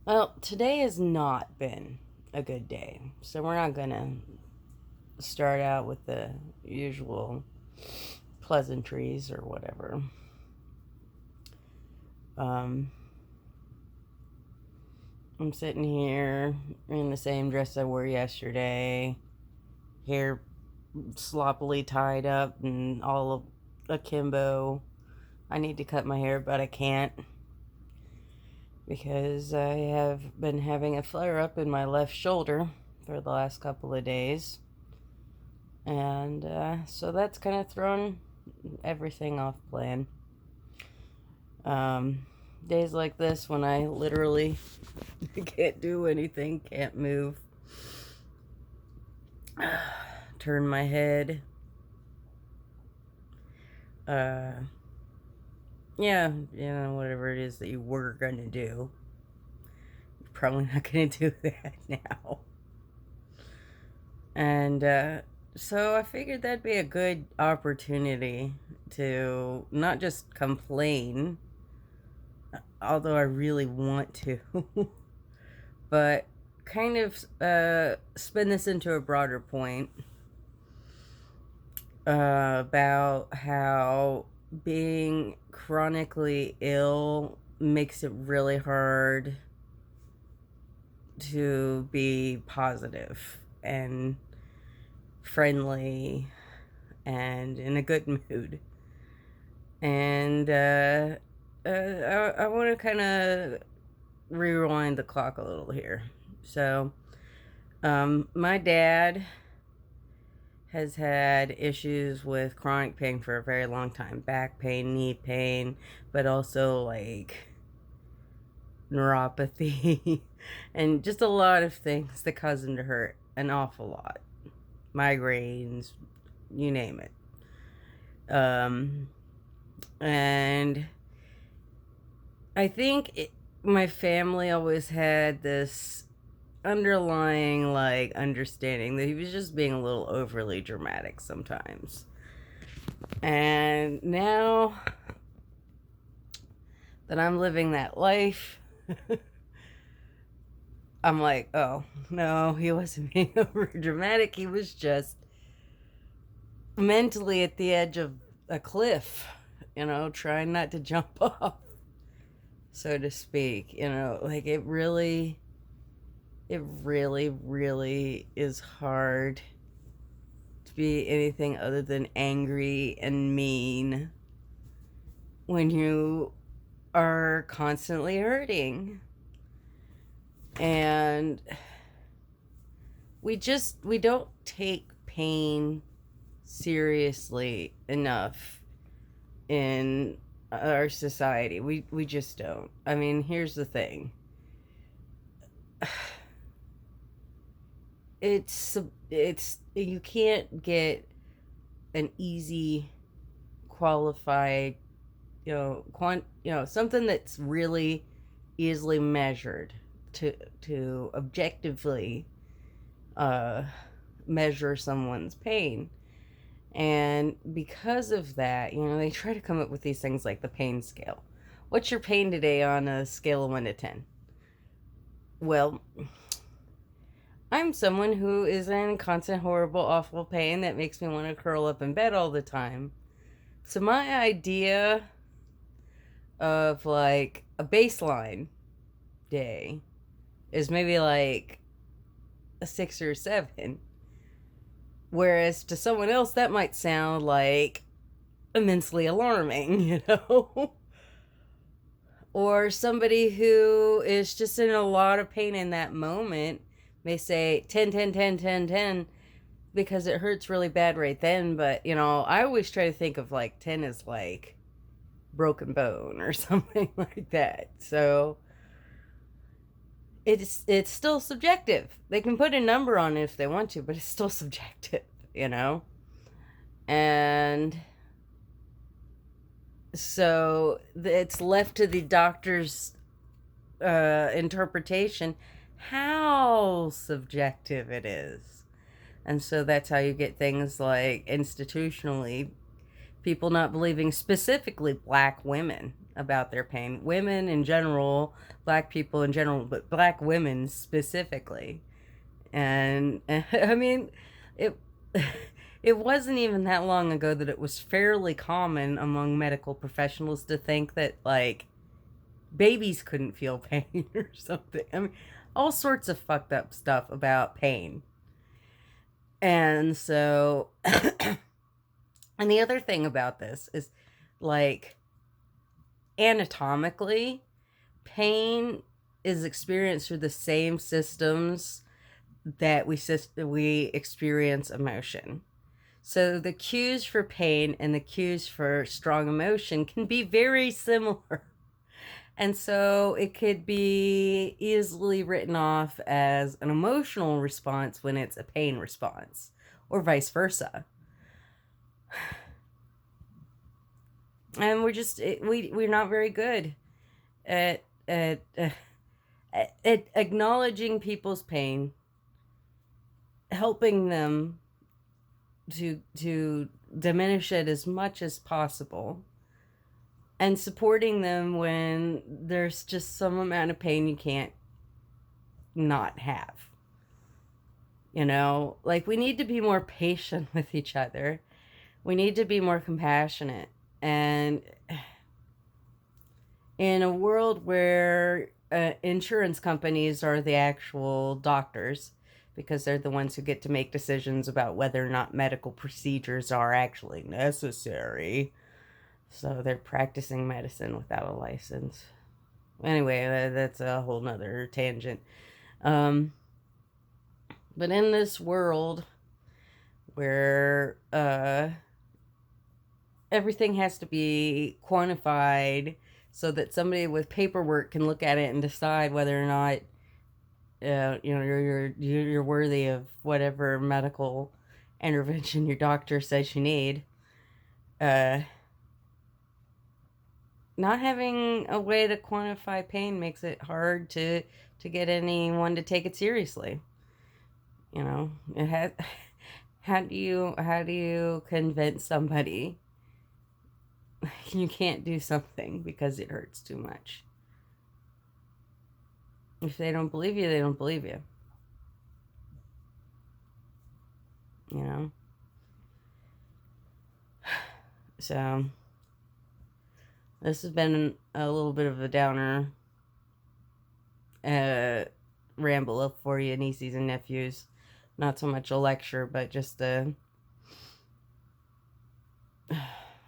Well, today has not been a good day, so we're not gonna start out with the usual pleasantries or whatever. Um, I'm sitting here in the same dress I wore yesterday, hair sloppily tied up and all akimbo. I need to cut my hair, but I can't because I have been having a flare up in my left shoulder for the last couple of days. And so that's kind of thrown everything off plan. Um, Days like this when I literally can't do anything, can't move, turn my head. Uh, yeah, whatever it is that you were gonna do, you're probably not gonna do that now. And so I figured that'd be a good opportunity to not just complain, although I really want to, but kind of spin this into a broader point about how being chronically ill makes it really hard to be positive and friendly and in a good mood. And I want to kind of rewind the clock a little here. So, my dad has had issues with chronic pain for a very long time, back pain, knee pain, but also like neuropathy and just a lot of things that cause him to hurt an awful lot. Migraines, you name it. And I think my family always had this underlying like understanding that he was just being a little overly dramatic sometimes. And now that I'm living that life, I'm like, oh no, he wasn't being over dramatic. He was just mentally at the edge of a cliff, trying not to jump off, so to speak. Like it really is hard to be anything other than angry and mean when you are constantly hurting. And we don't take pain seriously enough in our society. We just don't. I mean, here's the thing. It's you can't get an easy qualified, something that's really easily measured to objectively uh measure someone's pain. And because of that, they try to come up with these things like the pain scale. What's your pain today on a scale of 1 to 10? Well, I'm someone who is in constant, horrible, awful pain that makes me want to curl up in bed all the time. So, my idea of like a baseline day is maybe like a 6 or 7. Whereas to someone else, that might sound like immensely alarming, Or somebody who is just in a lot of pain in that moment may say 10, 10, 10, 10, 10, because it hurts really bad right then. But, I always try to think of like 10 as like broken bone or something like that. So it's still subjective. They can put a number on it if they want to, but it's still subjective, And so it's left to the doctor's interpretation how subjective it is. And so that's how you get things like institutionally people not believing, specifically black women, about their pain. Women in general, black people in general, but black women specifically. And I mean, it it wasn't even that long ago that it was fairly common among medical professionals to think that like babies couldn't feel pain or something. I mean, all sorts of fucked up stuff about pain. And so, and the other thing about this is like anatomically, pain is experienced through the same systems that we experience emotion. So the cues for pain and the cues for strong emotion can be very similar. And so it could be easily written off as an emotional response when it's a pain response, or vice versa. And we're not very good at at acknowledging people's pain, helping them to diminish it as much as possible, and supporting them when there's just some amount of pain you can't not have. You know, like we need to be more patient with each other. We need to be more compassionate. And in a world where insurance companies are the actual doctors, because they're the ones who get to make decisions about whether or not medical procedures are actually necessary. So they're practicing medicine without a license. Anyway, that's a whole nother tangent. But in this world where everything has to be quantified so that somebody with paperwork can look at it and decide whether or not you're worthy of whatever medical intervention your doctor says you need. Not having a way to quantify pain makes it hard to get anyone to take it seriously. You know, it has. How do you convince somebody you can't do something because it hurts too much? If they don't believe you, they don't believe you. You know? So, this has been a little bit of a downer ramble for you, nieces and nephews. Not so much a lecture, but just a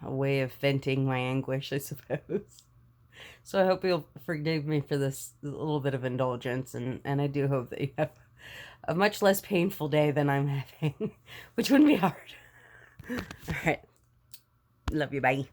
way of venting my anguish, I suppose. So I hope you'll forgive me for this little bit of indulgence, and I do hope that you have a much less painful day than I'm having, which wouldn't be hard. All right. Love you. Bye.